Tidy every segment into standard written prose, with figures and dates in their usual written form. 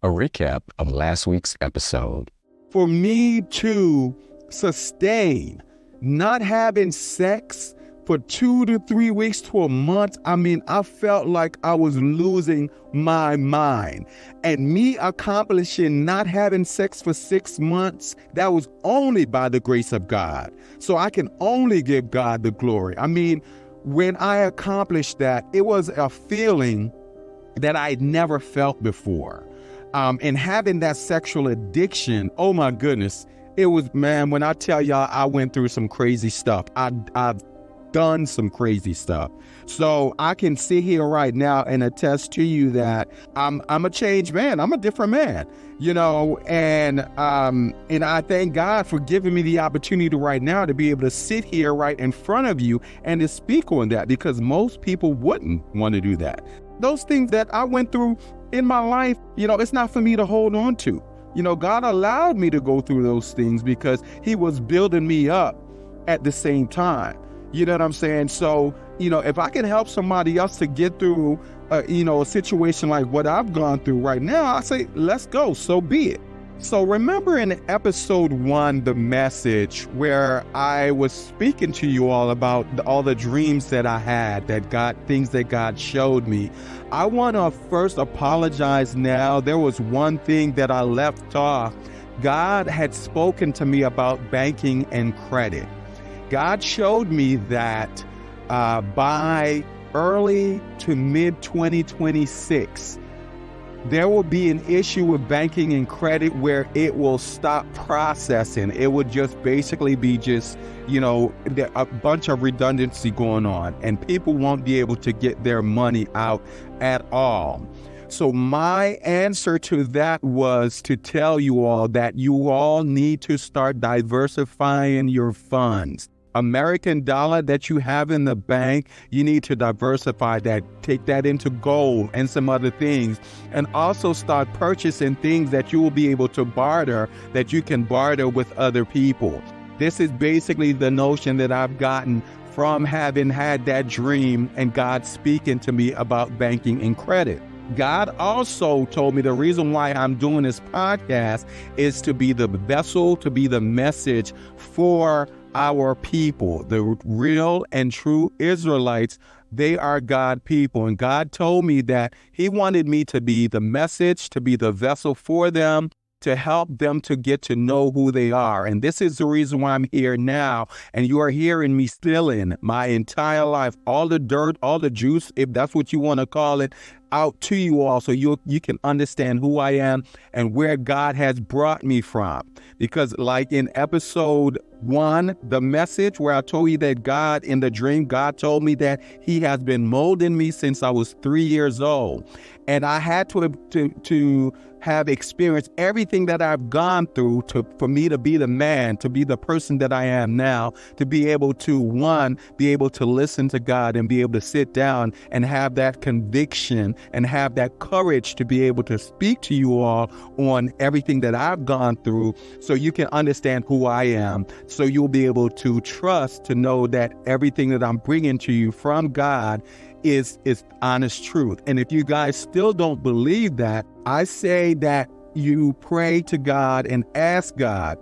A recap of last week's episode. For me to sustain not having sex for 2 to 3 weeks to a month, I felt like I was losing my mind. And me accomplishing not having sex for 6 months, that was only by the grace of God. So I can only give God the glory. When I accomplished that, it was a feeling that I'd never felt before. And having that sexual addiction, oh my goodness, it was, man, when I tell y'all I went through some crazy stuff, I've done some crazy stuff. So I can sit here right now and attest to you that I'm a changed man. I'm a different man, and I thank God for giving me the opportunity right now to be able to sit here right in front of you and to speak on that, because most people wouldn't want to do that. Those things that I went through in my life, it's not for me to hold on to. God allowed me to go through those things because he was building me up at the same time. You know what I'm saying? So, if I can help somebody else to get through, a situation like what I've gone through right now, I say, let's go. So be it. So remember in episode 1, the message where I was speaking to you all about all the dreams that I had, things that God showed me. I want to first apologize now. There was one thing that I left off. God had spoken to me about banking and credit. God showed me that by early to mid 2026, there will be an issue with banking and credit where it will stop processing. It would just basically be a bunch of redundancy going on, and people won't be able to get their money out at all. So my answer to that was to tell you all that you all need to start diversifying your funds. American dollar that you have in the bank, you need to diversify that, take that into gold and some other things, and also start purchasing things that you will be able to barter, that you can barter with other people. This is basically the notion that I've gotten from having had that dream and God speaking to me about banking and credit. God also told me the reason why I'm doing this podcast is to be the vessel, to be the message for our people, the real and true Israelites. They are God people. And God told me that he wanted me to be the message, to be the vessel for them, to help them to get to know who they are. And this is the reason why I'm here now. And you are hearing me spilling my entire life, all the dirt, all the juice, if that's what you want to call it, out to you all, so you can understand who I am and where God has brought me from. Because like in episode 1, the message where I told you that God, in the dream, God told me that he has been molding me since I was 3 years old. And I had to have experienced everything that I've gone through for me to be the man, to be the person that I am now, to be able to, be able to listen to God and be able to sit down and have that conviction and have that courage to be able to speak to you all on everything that I've gone through, so you can understand who I am, so you'll be able to trust, to know that everything that I'm bringing to you from God is honest truth. And if you guys still don't believe that, I say that you pray to God and ask God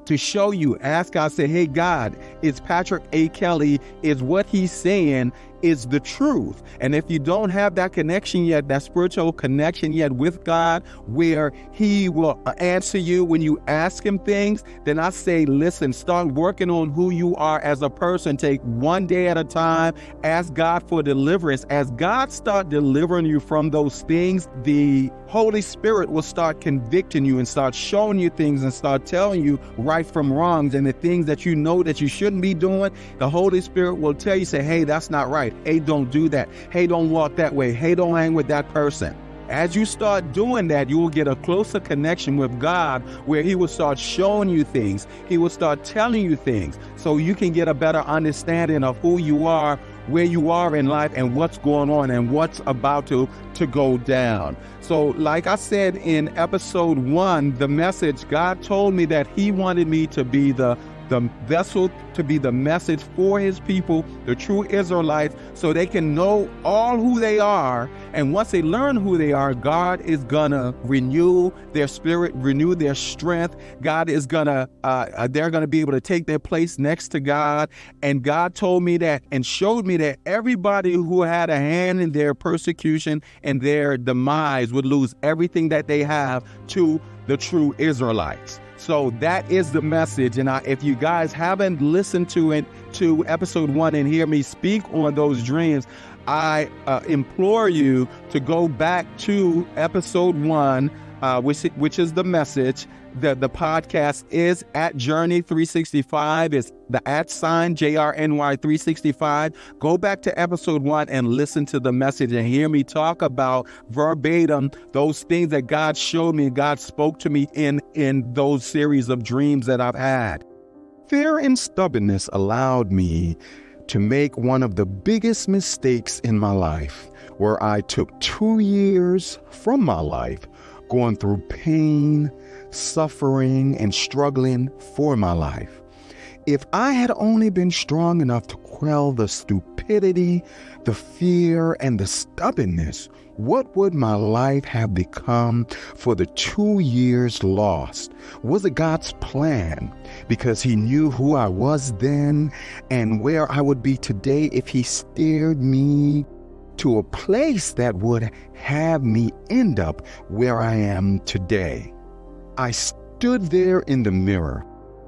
to show you. Ask God, say, hey, God, is Patrick A. Kelly, is what he's saying is the truth? And if you don't have that connection yet, that spiritual connection yet with God, where he will answer you when you ask him things, then I say, listen, start working on who you are as a person. Take one day at a time. Ask God for deliverance. As God start delivering you from those things, the Holy Spirit will start convicting you and start showing you things and start telling you right from wrongs, and the things that you know that you shouldn't be doing. The Holy Spirit will tell you, say, hey, that's not right. Hey, don't do that. Hey, don't walk that way. Hey, don't hang with that person. As you start doing that, you will get a closer connection with God, where he will start showing you things. He will start telling you things, so you can get a better understanding of who you are, where you are in life, and what's going on and what's about to go down. So like I said in episode 1, the message, God told me that he wanted me to be the the vessel to be the message for his people, the true Israelites, so they can know all who they are. And once they learn who they are, God is gonna renew their spirit, renew their strength. God is gonna, they're gonna be able to take their place next to God. And God told me that and showed me that everybody who had a hand in their persecution and their demise would lose everything that they have to the true Israelites. So that is the message. And if you guys haven't listened to episode 1 and hear me speak on those dreams, I implore you to go back to episode 1, which is the message. The podcast is at Journey 365. It's the @ JRNY 365. Go back to episode 1 and listen to the message and hear me talk about verbatim those things that God showed me, God spoke to me in those series of dreams that I've had. Fear and stubbornness allowed me to make one of the biggest mistakes in my life, where I took 2 years from my life going through pain, suffering, and struggling for my life. If I had only been strong enough to quell the stupidity, the fear, and the stubbornness, what would my life have become for the 2 years lost? Was it God's plan? Because he knew who I was then and where I would be today if he steered me to a place that would have me end up where I am today. I stood there in the mirror,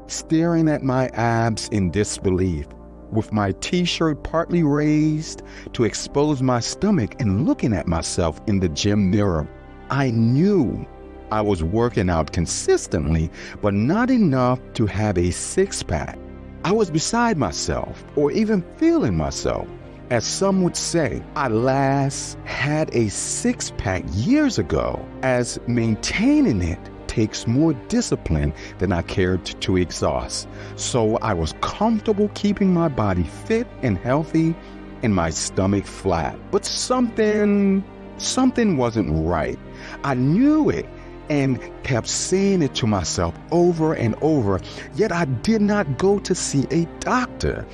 staring at my abs in disbelief, with my t-shirt partly raised to expose my stomach and looking at myself in the gym mirror. I knew I was working out consistently, but not enough to have a six-pack. I was beside myself, or even feeling myself. As some would say, I last had a six-pack years ago, as maintaining it takes more discipline than I cared to exhaust. So I was comfortable keeping my body fit and healthy and my stomach flat. But something wasn't right. I knew it and kept saying it to myself over and over, yet I did not go to see a doctor.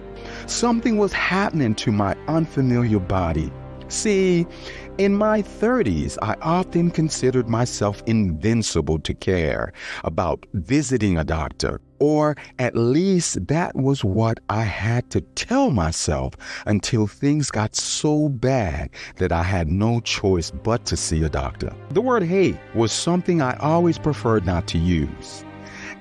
Something was happening to my unfamiliar body. See, in my 30s, I often considered myself invincible to care about visiting a doctor, or at least that was what I had to tell myself until things got so bad that I had no choice but to see a doctor. The word hate was something I always preferred not to use.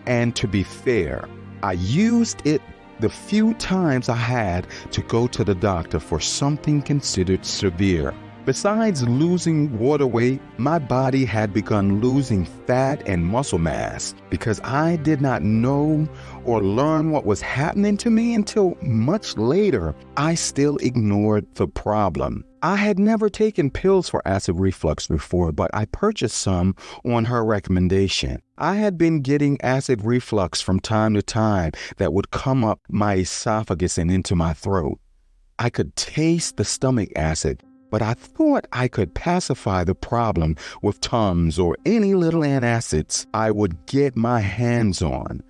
And to be fair, I used it the few times I had to go to the doctor for something considered severe. Besides losing water weight, my body had begun losing fat and muscle mass because I did not know or learn what was happening to me until much later. I still ignored the problem. I had never taken pills for acid reflux before, but I purchased some on her recommendation. I had been getting acid reflux from time to time that would come up my esophagus and into my throat. I could taste the stomach acid, but I thought I could pacify the problem with Tums or any little antacids I would get my hands on.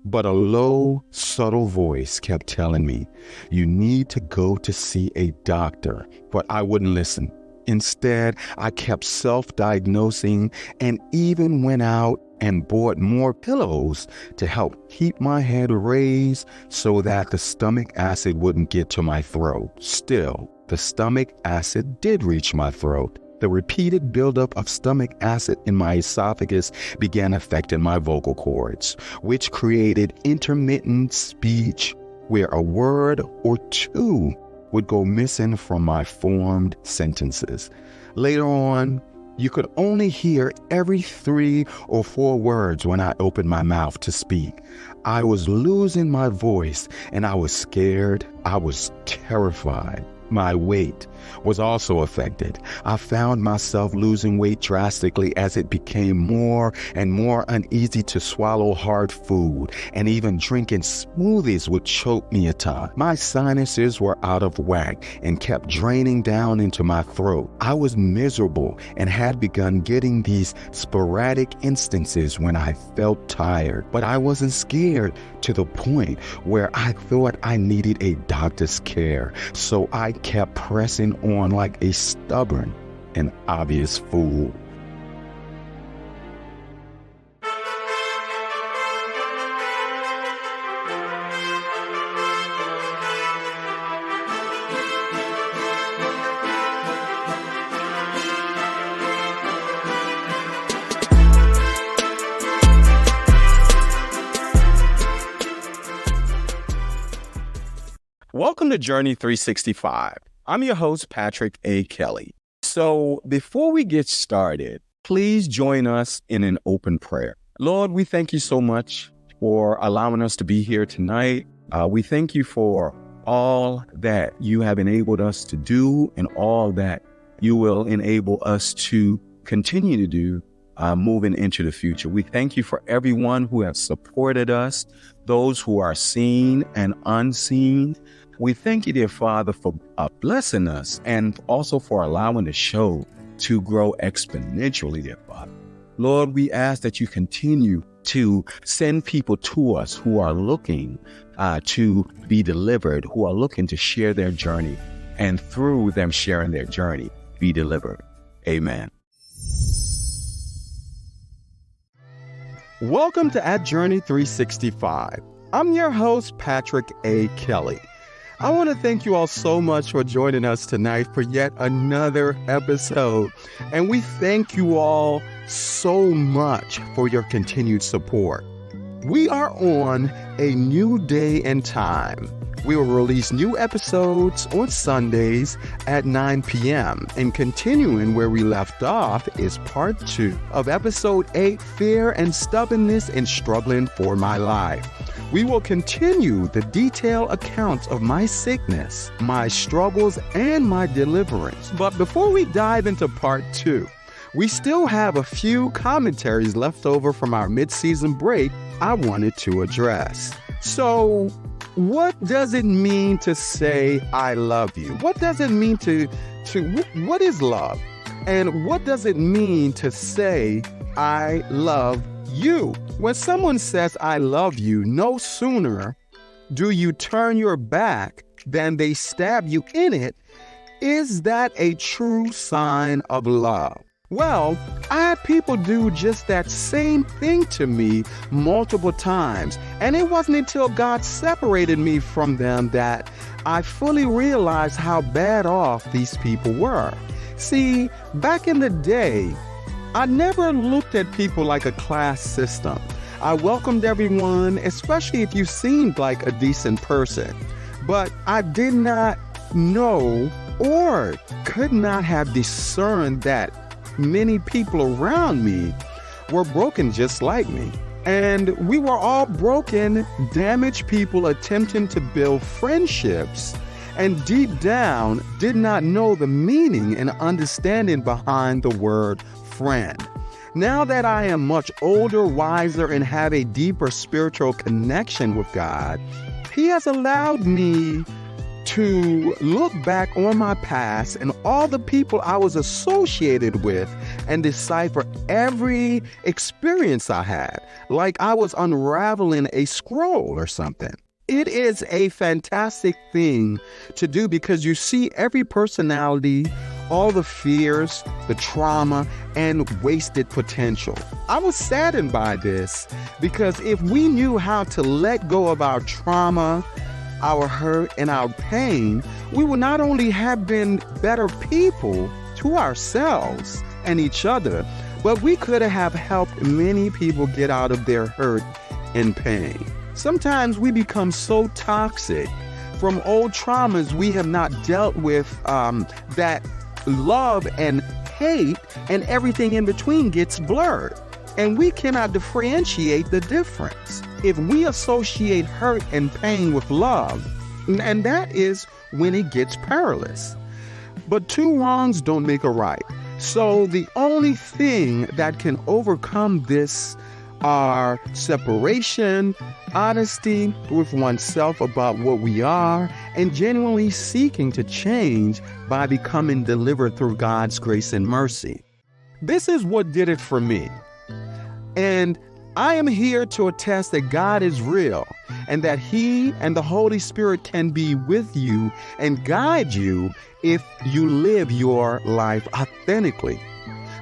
But a low, subtle voice kept telling me, you need to go to see a doctor. But I wouldn't listen. Instead, I kept self-diagnosing and even went out and bought more pillows to help keep my head raised so that the stomach acid wouldn't get to my throat. Still, the stomach acid did reach my throat. The repeated buildup of stomach acid in my esophagus began affecting my vocal cords, which created intermittent speech where a word or two would go missing from my formed sentences. Later on, you could only hear every 3 or 4 words when I opened my mouth to speak. I was losing my voice and I was scared. I was terrified. My weight was also affected. I found myself losing weight drastically as it became more and more uneasy to swallow hard food, and even drinking smoothies would choke me at times. My sinuses were out of whack and kept draining down into my throat. I was miserable and had begun getting these sporadic instances when I felt tired, but I wasn't scared to the point where I thought I needed a doctor's care. So I kept pressing on like a stubborn and obvious fool. Welcome to Journey 365. I'm your host, Patrick A. Kelly. So before we get started, please join us in an open prayer. Lord, we thank you so much for allowing us to be here tonight. We thank you for all that you have enabled us to do and all that you will enable us to continue to do moving into the future. We thank you for everyone who has supported us, those who are seen and unseen. We thank you, dear Father, for blessing us and also for allowing the show to grow exponentially, dear Father. Lord, we ask that you continue to send people to us who are looking to be delivered, who are looking to share their journey, and through them sharing their journey, be delivered. Amen. Welcome to At Journey 365. I'm your host, Patrick A. Kelly. I want to thank you all so much for joining us tonight for yet another episode. And we thank you all so much for your continued support. We are on a new day and time. We will release new episodes on Sundays at 9 p.m. And continuing where we left off is part 2 of episode 8, Fear and Stubbornness and Struggling for My Life. We will continue the detailed accounts of my sickness, my struggles, and my deliverance. But before we dive into part 2, we still have a few commentaries left over from our mid-season break I wanted to address. So, what does it mean to say, I love you? What does it mean what is love? And what does it mean to say, I love you? When someone says, I love you, no sooner do you turn your back than they stab you in it. Is that a true sign of love? Well, I had people do just that same thing to me multiple times, and it wasn't until God separated me from them that I fully realized how bad off these people were. See, back in the day, I never looked at people like a class system. I welcomed everyone, especially if you seemed like a decent person, but I did not know or could not have discerned that many people around me were broken just like me. And we were all broken, damaged people attempting to build friendships, and deep down did not know the meaning and understanding behind the word friend. Now that I am much older, wiser, and have a deeper spiritual connection with God, He has allowed me to look back on my past and all the people I was associated with and decipher every experience I had, like I was unraveling a scroll or something. It is a fantastic thing to do because you see every personality, all the fears, the trauma, and wasted potential. I was saddened by this because if we knew how to let go of our trauma, our hurt, and our pain, we would not only have been better people to ourselves and each other, but we could have helped many people get out of their hurt and pain. Sometimes we become so toxic from old traumas we have not dealt with that love and hate and everything in between gets blurred. And we cannot differentiate the difference. If we associate hurt and pain with love, and that is when it gets perilous. But two wrongs don't make a right. So the only thing that can overcome this are separation, honesty with oneself about what we are, and genuinely seeking to change by becoming delivered through God's grace and mercy. This is what did it for me. And I am here to attest that God is real and that He and the Holy Spirit can be with you and guide you if you live your life authentically.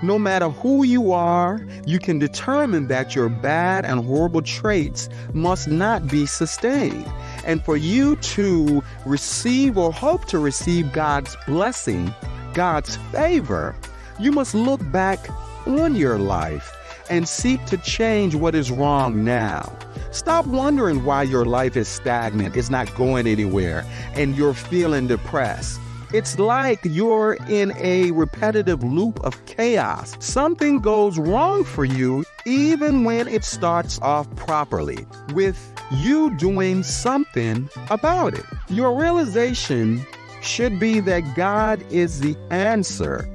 No matter who you are, you can determine that your bad and horrible traits must not be sustained. And for you to receive or hope to receive God's blessing, God's favor, you must look back on your life and seek to change what is wrong now. Stop wondering why your life is stagnant, it's not going anywhere, and you're feeling depressed. It's like you're in a repetitive loop of chaos. Something goes wrong for you even when it starts off properly, with you doing something about it. Your realization should be that God is the answer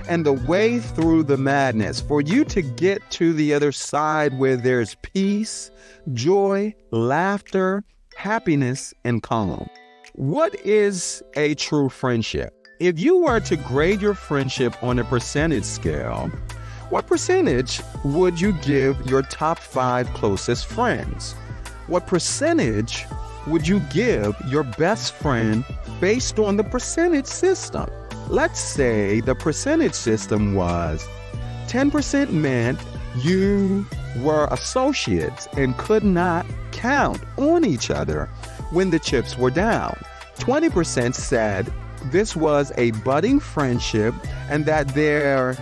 and the way through the madness for you to get to the other side where there's peace, joy, laughter, happiness, and calm. What is a true friendship? If you were to grade your friendship on a percentage scale, what percentage would you give your top 5 closest friends? What percentage would you give your best friend based on the percentage system? Let's say the percentage system was 10% meant you were associates and could not count on each other when the chips were down. 20% said this was a budding friendship and that their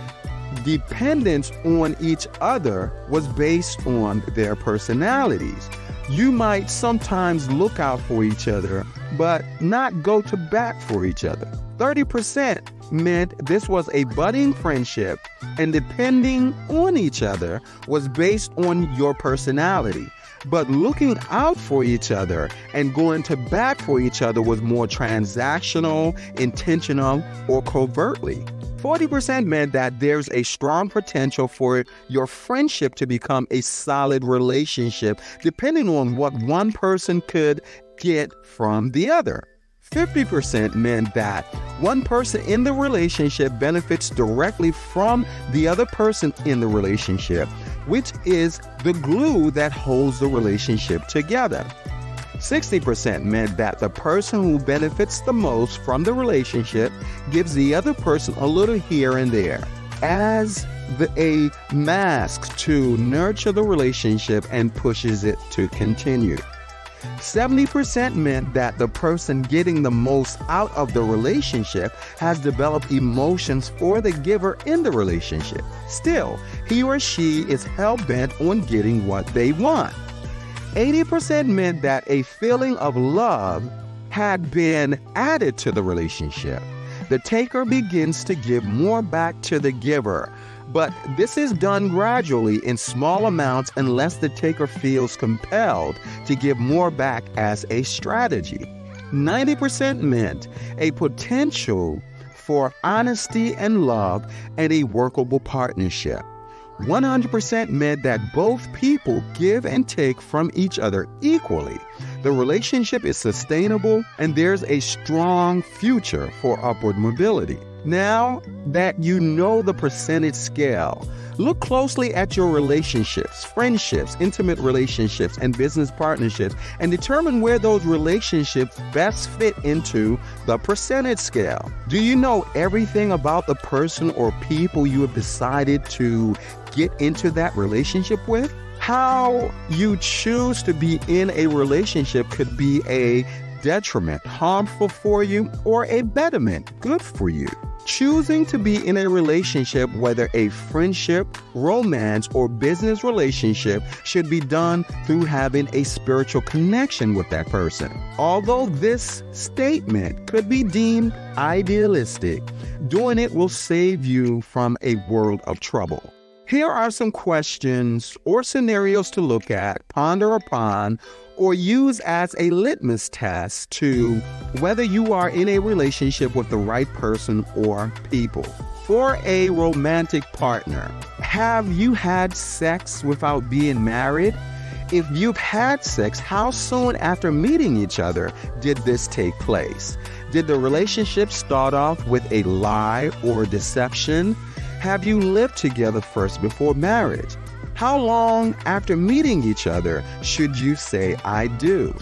dependence on each other was based on their personalities. You might sometimes look out for each other, but not go to bat for each other. 30% meant this was a budding friendship and depending on each other was based on your personality. But looking out for each other and going to bat for each other was more transactional, intentional, or covertly. 40% meant that there's a strong potential for your friendship to become a solid relationship, depending on what one person could get from the other. 50% meant that one person in the relationship benefits directly from the other person in the relationship, which is the glue that holds the relationship together. 60% meant that the person who benefits the most from the relationship gives the other person a little here and there as a mask to nurture the relationship and pushes it to continue. 70% meant that the person getting the most out of the relationship has developed emotions for the giver in the relationship. Still, he or she is hell-bent on getting what they want. 80% meant that a feeling of love had been added to the relationship. The taker begins to give more back to the giver, but this is done gradually in small amounts unless the taker feels compelled to give more back as a strategy. 90% meant a potential for honesty and love and a workable partnership. 100% meant that both people give and take from each other equally. The relationship is sustainable and there's a strong future for upward mobility. Now that you know the percentage scale, look closely at your relationships, friendships, intimate relationships, and business partnerships, and determine where those relationships best fit into the percentage scale. Do you know everything about the person or people you have decided to get into that relationship with? How you choose to be in a relationship could be a detriment, harmful for you, or a betterment, good for you. Choosing to be in a relationship, whether a friendship, romance, or business relationship, should be done through having a spiritual connection with that person. Although this statement could be deemed idealistic, doing it will save you from a world of trouble. Here are some questions or scenarios to look at, ponder upon, or use as a litmus test to whether you are in a relationship with the right person or people. For a romantic partner, have you had sex without being married? If you've had sex, how soon after meeting each other did this take place? Did the relationship start off with a lie or deception? Have you lived together first before marriage? How long after meeting each other should you say, I do?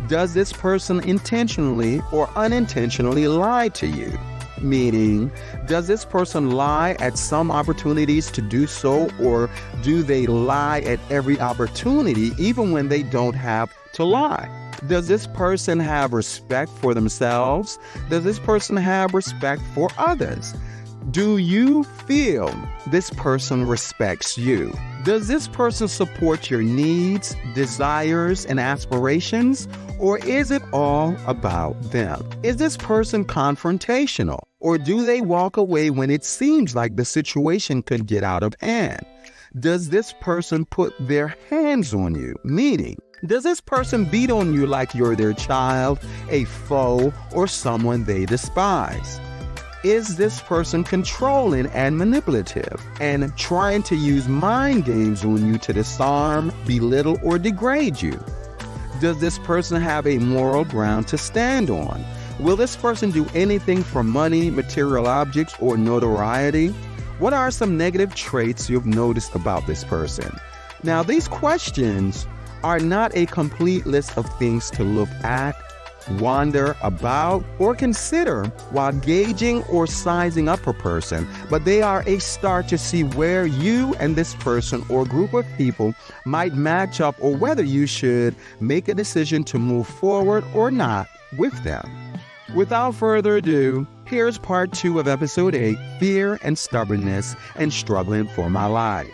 Does this person intentionally or unintentionally lie to you? Meaning, does this person lie at some opportunities to do so, or do they lie at every opportunity even when they don't have to lie? Does this person have respect for themselves? Does this person have respect for others? Do you feel this person respects you? Does this person support your needs, desires, and aspirations? Or is it all about them? Is this person confrontational? Or do they walk away when it seems like the situation could get out of hand? Does this person put their hands on you? Meaning, does this person beat on you like you're their child, a foe, or someone they despise? Is this person controlling and manipulative and trying to use mind games on you to disarm, belittle, or degrade you? Does this person have a moral ground to stand on? Will this person do anything for money, material objects, or notoriety? What are some negative traits you've noticed about this person? Now, these questions are not a complete list of things to look at, wonder about, or consider while gauging or sizing up a person, but they are a start to see where you and this person or group of people might match up, or whether you should make a decision to move forward or not with them. Without further ado, here's part 2 of episode 8, Fear and Stubbornness and Struggling for My Life.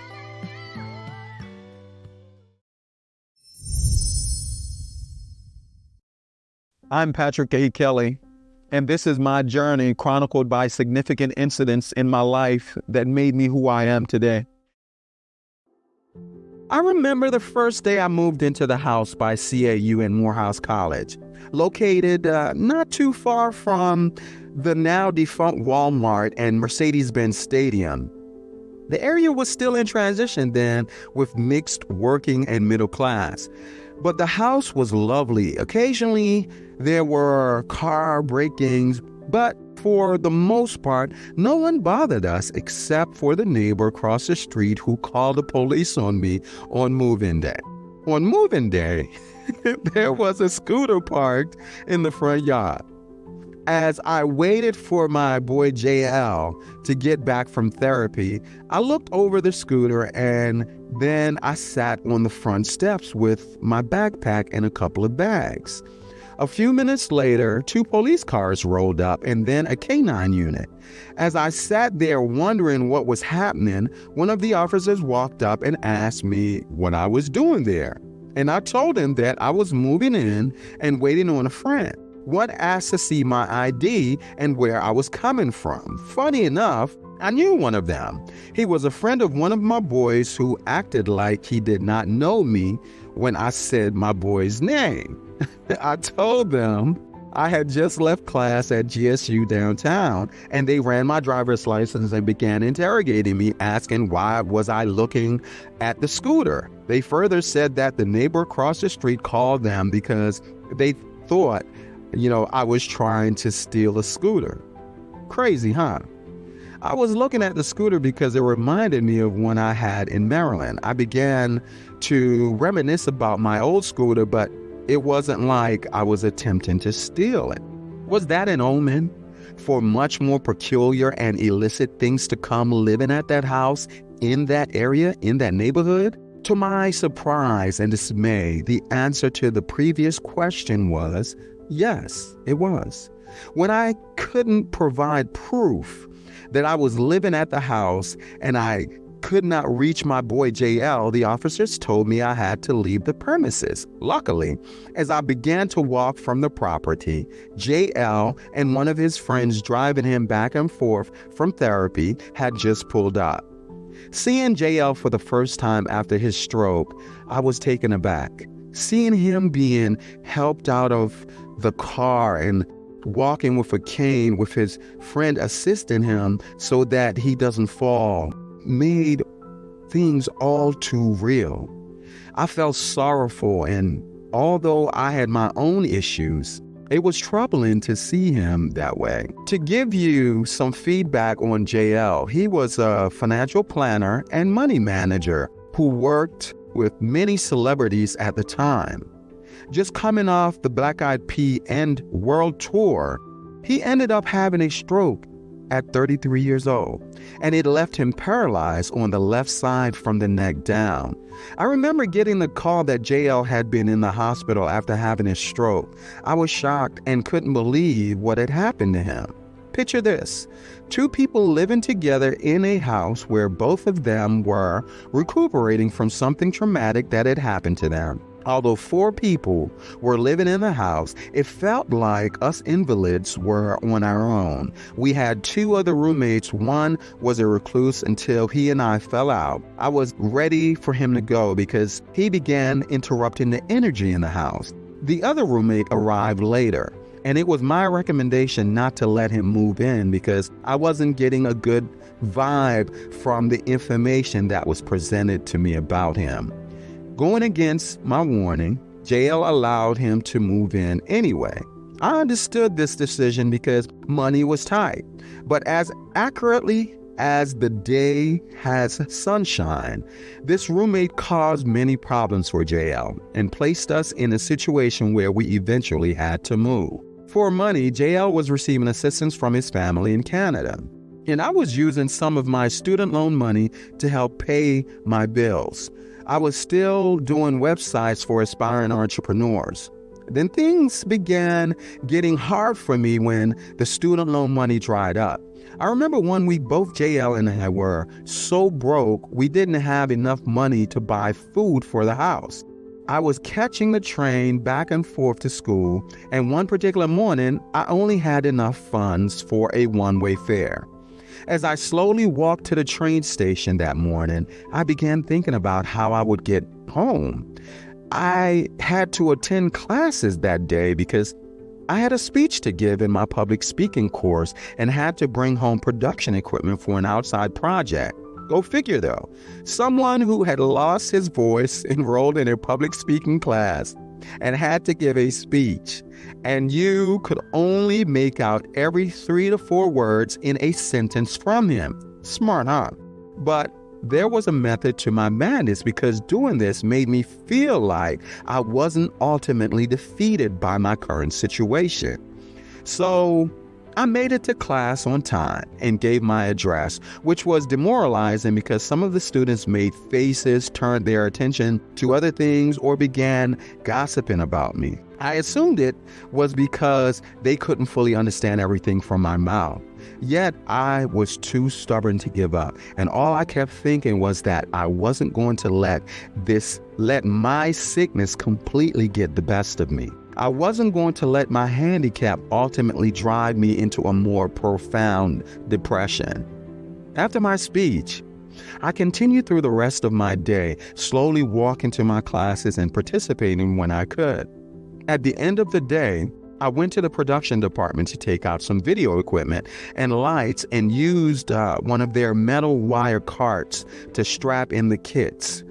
I'm Patrick A. Kelly, and this is my journey chronicled by significant incidents in my life that made me who I am today. I remember the first day I moved into the house by CAU in Morehouse College, located not too far from the now defunct Walmart and Mercedes-Benz Stadium. The area was still in transition then, with mixed working and middle class. But the house was lovely. Occasionally, there were car break-ins, but for the most part, no one bothered us except for the neighbor across the street who called the police on me on move-in day. On move-in day, there was a scooter parked in the front yard. As I waited for my boy JL to get back from therapy, I looked over the scooter and then I sat on the front steps with my backpack and a couple of bags. A few minutes later, 2 police cars rolled up and then a K-9 unit. As I sat there wondering what was happening, one of the officers walked up and asked me what I was doing there. And I told him that I was moving in and waiting on a friend. One asked to see my ID and where I was coming from. Funny enough, I knew one of them. He was a friend of one of my boys who acted like he did not know me when I said my boy's name. I told them I had just left class at GSU downtown, and they ran my driver's license and began interrogating me, asking why was I looking at the scooter. They further said that the neighbor across the street called them because they thought, I was trying to steal a scooter. Crazy, huh? I was looking at the scooter because it reminded me of one I had in Maryland. I began to reminisce about my old scooter, but it wasn't like I was attempting to steal it. Was that an omen for much more peculiar and illicit things to come living at that house, in that area, in that neighborhood? To my surprise and dismay, the answer to the previous question was, yes, it was. When I couldn't provide proof that I was living at the house and I could not reach my boy JL, the officers told me I had to leave the premises. Luckily, as I began to walk from the property, JL and one of his friends driving him back and forth from therapy had just pulled up. Seeing JL for the first time after his stroke, I was taken aback. Seeing him being helped out of the car and walking with a cane with his friend assisting him so that he doesn't fall made things all too real. I felt sorrowful, and although I had my own issues, it was troubling to see him that way. To give you some feedback on JL, he was a financial planner and money manager who worked with many celebrities at the time. Just coming off the Black Eyed Peas and World Tour, he ended up having a stroke at 33 years old, and it left him paralyzed on the left side from the neck down. I remember getting the call that JL had been in the hospital after having a stroke. I was shocked and couldn't believe what had happened to him. Picture this: two people living together in a house where both of them were recuperating from something traumatic that had happened to them. Although 4 people were living in the house, it felt like us invalids were on our own. We had 2 other roommates. One was a recluse until he and I fell out. I was ready for him to go because he began interrupting the energy in the house. The other roommate arrived later, and it was my recommendation not to let him move in because I wasn't getting a good vibe from the information that was presented to me about him. Going against my warning, JL allowed him to move in anyway. I understood this decision because money was tight, but as accurately as the day has sunshine, this roommate caused many problems for JL and placed us in a situation where we eventually had to move. For money, JL was receiving assistance from his family in Canada, and I was using some of my student loan money to help pay my bills. I was still doing websites for aspiring entrepreneurs. Then things began getting hard for me when the student loan money dried up. I remember one week both JL and I were so broke we didn't have enough money to buy food for the house. I was catching the train back and forth to school, and one particular morning I only had enough funds for a one-way fare. As I slowly walked to the train station that morning, I began thinking about how I would get home. I had to attend classes that day because I had a speech to give in my public speaking course and had to bring home production equipment for an outside project. Go figure though, someone who had lost his voice enrolled in a public speaking class and had to give a speech, and you could only make out every 3 to 4 words in a sentence from him. Smart, huh? But there was a method to my madness because doing this made me feel like I wasn't ultimately defeated by my current situation. So I made it to class on time and gave my address, which was demoralizing because some of the students made faces, turned their attention to other things, or began gossiping about me. I assumed it was because they couldn't fully understand everything from my mouth. Yet I was too stubborn to give up, and all I kept thinking was that I wasn't going to let my sickness completely get the best of me. I wasn't going to let my handicap ultimately drive me into a more profound depression. After my speech, I continued through the rest of my day, slowly walking to my classes and participating when I could. At the end of the day, I went to the production department to take out some video equipment and lights and used one of their metal wire carts to strap in the kits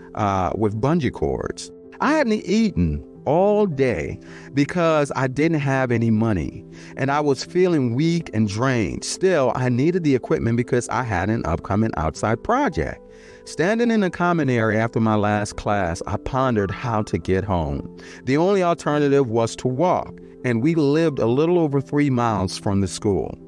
with bungee cords. I hadn't eaten all day because I didn't have any money, and I was feeling weak and drained. Still, I needed the equipment because I had an upcoming outside project. Standing in the common area after my last class, I pondered how to get home. The only alternative was to walk, and we lived a little over 3 miles from the school.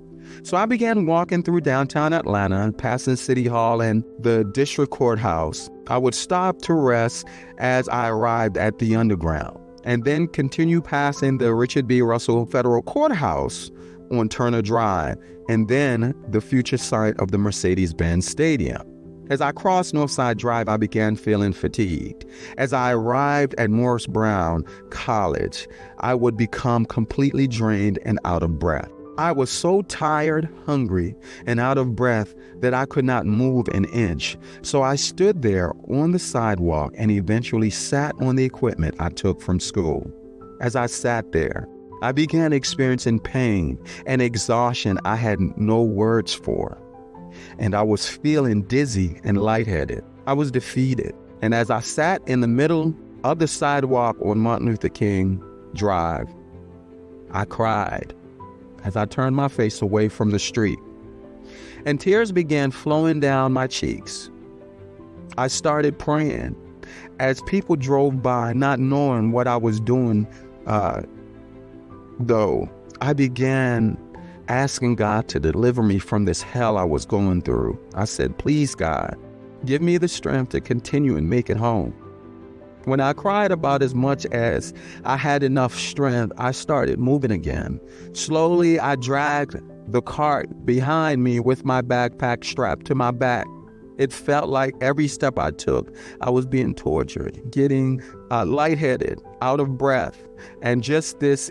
So I began walking through downtown Atlanta, passing City Hall and the district courthouse. I would stop to rest as I arrived at the Underground, and then continue passing the Richard B. Russell Federal Courthouse on Turner Drive, and then the future site of the Mercedes-Benz Stadium. As I crossed Northside Drive, I began feeling fatigued. As I arrived at Morris Brown College, I would become completely drained and out of breath. I was so tired, hungry, and out of breath that I could not move an inch. So I stood there on the sidewalk and eventually sat on the equipment I took from school. As I sat there, I began experiencing pain and exhaustion I had no words for. And I was feeling dizzy and lightheaded. I was defeated. And as I sat in the middle of the sidewalk on Martin Luther King Drive, I cried as I turned my face away from the street. And tears began flowing down my cheeks. I started praying as people drove by, not knowing what I was doing, though. I began asking God to deliver me from this hell I was going through. I said, please, God, give me the strength to continue and make it home. When I cried about as much as I had enough strength, I started moving again. Slowly, I dragged the cart behind me with my backpack strapped to my back. It felt like every step I took, I was being tortured, getting lightheaded, out of breath, and just this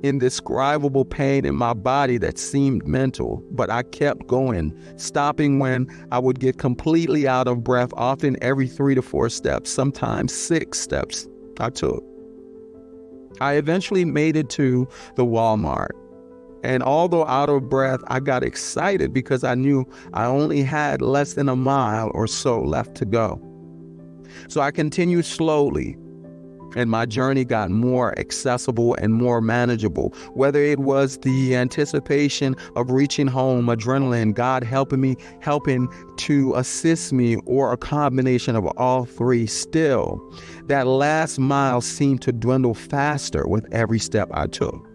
indescribable pain in my body that seemed mental. But I kept going, stopping when I would get completely out of breath, often every 3 to 4 steps, sometimes 6 steps I took. I eventually made it to the Walmart. And although out of breath, I got excited because I knew I only had less than a mile or so left to go. So I continued slowly, and my journey got more accessible and more manageable. Whether it was the anticipation of reaching home, adrenaline, God helping to assist me, or a combination of all three, still, that last mile seemed to dwindle faster with every step I took.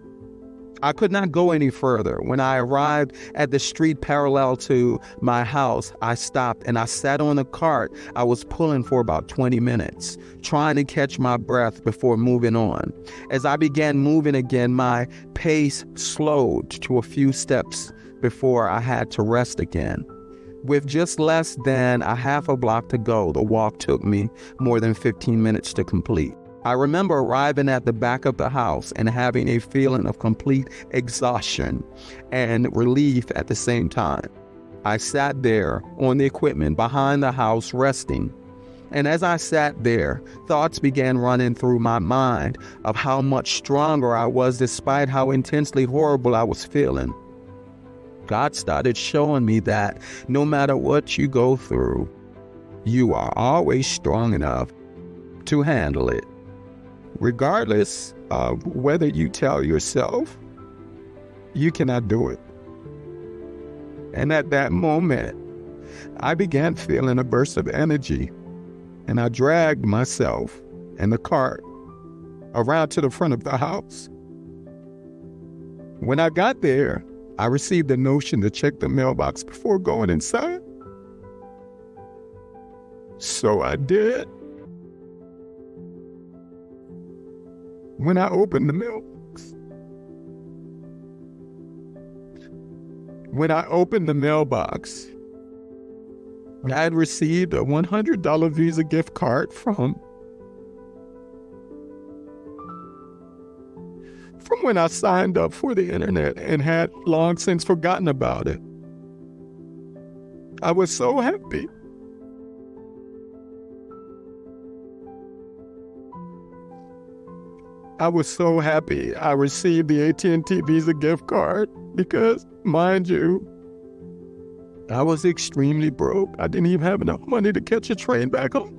I could not go any further. When I arrived at the street parallel to my house, I stopped and I sat on the cart I was pulling for about 20 minutes, trying to catch my breath before moving on. As I began moving again, my pace slowed to a few steps before I had to rest again. With just less than a half a block to go, the walk took me more than 15 minutes to complete. I remember arriving at the back of the house and having a feeling of complete exhaustion and relief at the same time. I sat there on the equipment behind the house resting. And as I sat there, thoughts began running through my mind of how much stronger I was despite how intensely horrible I was feeling. God started showing me that no matter what you go through, you are always strong enough to handle it, regardless of whether you tell yourself you cannot do it. And at that moment, I began feeling a burst of energy, and I dragged myself and the cart around to the front of the house. When I got there, I received a notion to check the mailbox before going inside. So I did. When I opened the mailbox, I had received a $100 Visa gift card from when I signed up for the internet and had long since forgotten about it. I was so happy. I was so happy I received the AT&T Visa gift card because, mind you, I was extremely broke. I didn't even have enough money to catch a train back home.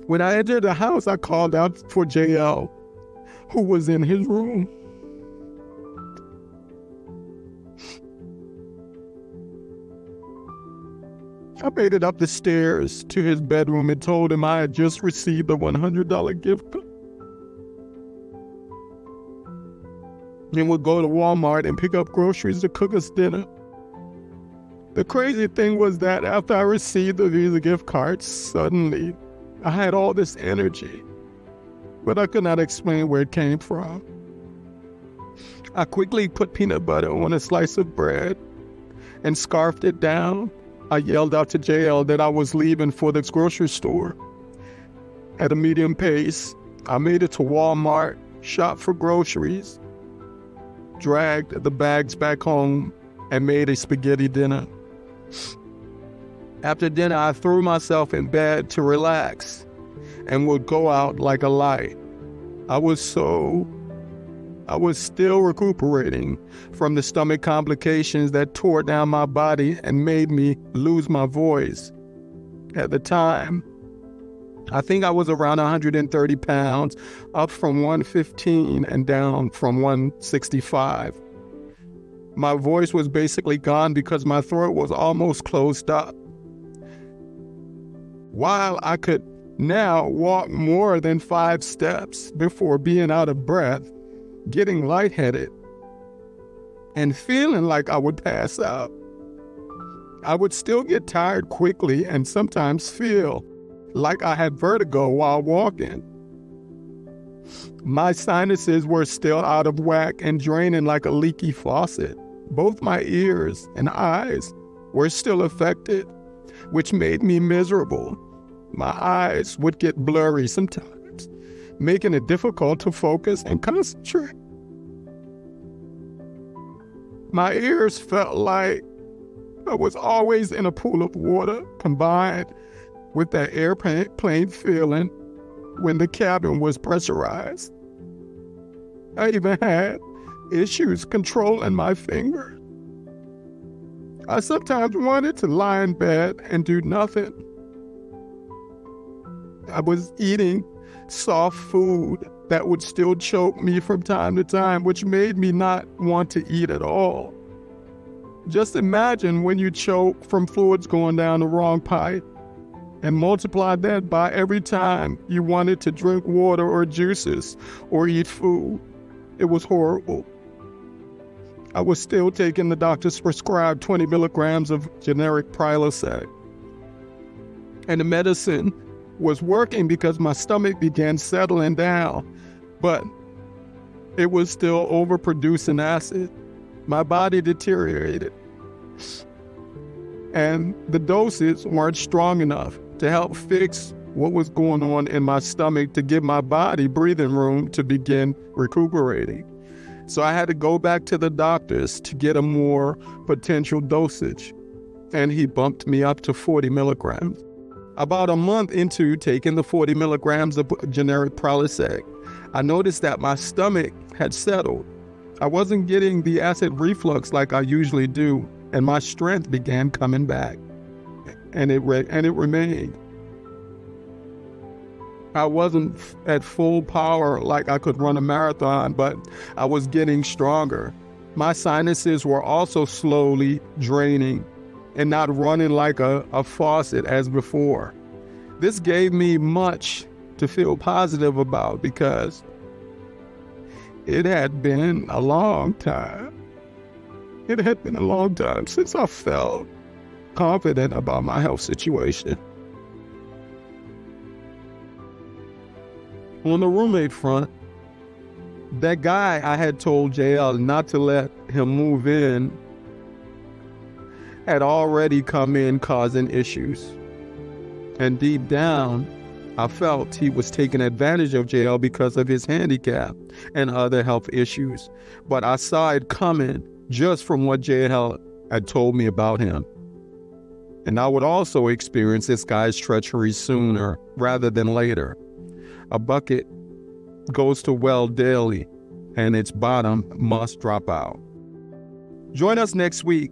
When I entered the house, I called out for JL, who was in his room. I made it up the stairs to his bedroom and told him I had just received a $100 gift card. And would go to Walmart and pick up groceries to cook us dinner. The crazy thing was that after I received the Visa gift card, suddenly I had all this energy, but I could not explain where it came from. I quickly put peanut butter on a slice of bread and scarfed it down. I yelled out to JL that I was leaving for the grocery store. At a medium pace, I made it to Walmart shopped for groceries, dragged the bags back home, and made a spaghetti dinner. After dinner, I threw myself in bed to relax and would go out like a light. I was still recuperating from the stomach complications that tore down my body and made me lose my voice. At the time, I think I was around 130 pounds, up from 115 and down from 165. My voice was basically gone because my throat was almost closed up. While I could now walk more than 5 steps before being out of breath, getting lightheaded, and feeling like I would pass out, I would still get tired quickly and sometimes feel like I had vertigo while walking. My sinuses were still out of whack and draining like a leaky faucet. Both my ears and eyes were still affected, which made me miserable. My eyes would get blurry sometimes, making it difficult to focus and concentrate. My ears felt like I was always in a pool of water, combined with that airplane feeling when the cabin was pressurized. I even had issues controlling my fingers. I sometimes wanted to lie in bed and do nothing. I was eating soft food that would still choke me from time to time, which made me not want to eat at all. Just imagine when you choke from fluids going down the wrong pipe and multiply that by every time you wanted to drink water or juices or eat food. It was horrible. I was still taking the doctor's prescribed 20 milligrams of generic Prilosec. And the medicine was working because my stomach began settling down, but it was still overproducing acid. My body deteriorated, and the doses weren't strong enough to help fix what was going on in my stomach to give my body breathing room to begin recuperating. So I had to go back to the doctors to get a more potential dosage, and he bumped me up to 40 milligrams. About a month into taking the 40 milligrams of generic Prilosec, I noticed that my stomach had settled. I wasn't getting the acid reflux like I usually do, and my strength began coming back, and it remained. I wasn't at full power like I could run a marathon, but I was getting stronger. My sinuses were also slowly draining and not running like a faucet as before. This gave me much to feel positive about because it had been a long time. It had been a long time since I felt confident about my health situation. On the roommate front, that guy I had told JL not to let him move in had already come in causing issues. And deep down, I felt he was taking advantage of JL because of his handicap and other health issues. But I saw it coming just from what JL had told me about him. And I would also experience this guy's treachery sooner rather than later. A bucket goes to well daily, and its bottom must drop out. Join us next week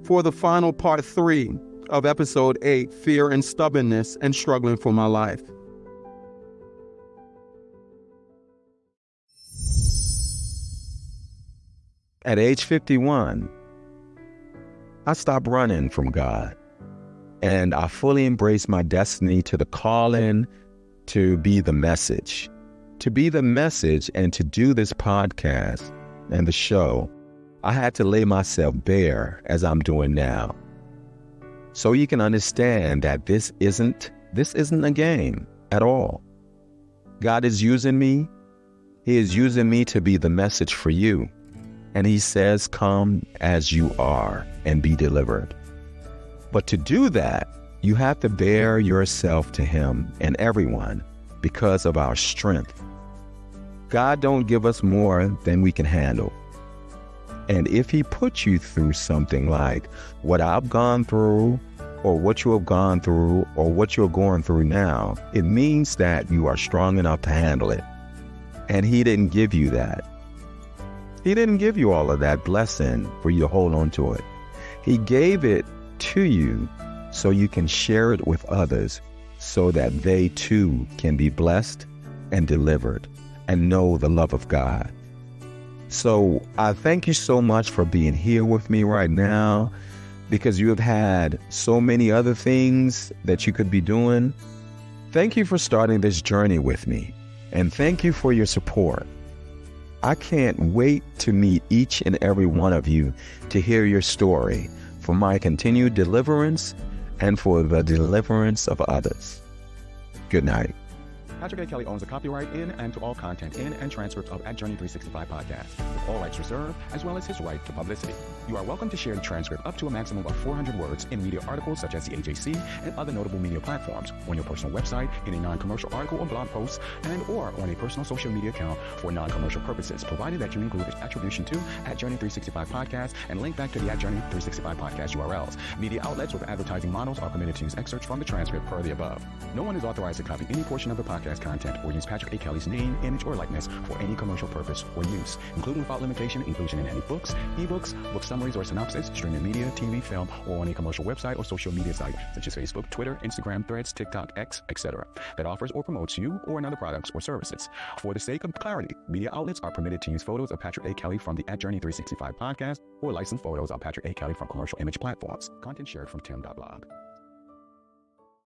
for the final part 3 of episode 8, Fear and Stubbornness and Struggling for My Life. At age 51, I stopped running from God, and I fully embraced my destiny to the calling to be the message. To be the message and to do this podcast and the show, I had to lay myself bare as I'm doing now. So you can understand that this isn't a game at all. God is using me. He is using me to be the message for you. And he says, come as you are and be delivered. But to do that, you have to bear yourself to him and everyone because of our strength. God don't give us more than we can handle. And if he puts you through something like what I've gone through, or what you have gone through, or what you're going through now, it means that you are strong enough to handle it. And he didn't give you that. He didn't give you all of that blessing for you to hold on to it. He gave it to you so you can share it with others, so that they too can be blessed and delivered and know the love of God. So I thank you so much for being here with me right now, because you have had so many other things that you could be doing. Thank you for starting this journey with me, and thank you for your support. I can't wait to meet each and every one of you to hear your story, for my continued deliverance and for the deliverance of others. Good night. Patrick A. Kelly owns the copyright in and to all content in and transcripts of At Journey 365 podcast, with all rights reserved, as well as his right to publicity. You are welcome to share the transcript up to a maximum of 400 words in media articles such as the AJC and other notable media platforms, on your personal website, in a non-commercial article or blog post, and or on a personal social media account for non-commercial purposes, provided that you include attribution to At Journey 365 podcast and link back to the At Journey 365 podcast URLs. Media outlets with advertising models are permitted to use excerpts from the transcript per the above. No one is authorized to copy any portion of the podcast content or use Patrick A. Kelly's name, image, or likeness for any commercial purpose or use, including without limitation inclusion in any books, ebooks, book summaries or synopsis, streaming media, TV, film, or on a commercial website or social media site such as Facebook, Twitter, Instagram, Threads, TikTok, X, etc. that offers or promotes you or another products or services. For the sake of clarity, media outlets are permitted to use photos of Patrick A. Kelly from the At Journey 365 podcast or licensed photos of Patrick A. Kelly from commercial image platforms. Content shared from tim.blog.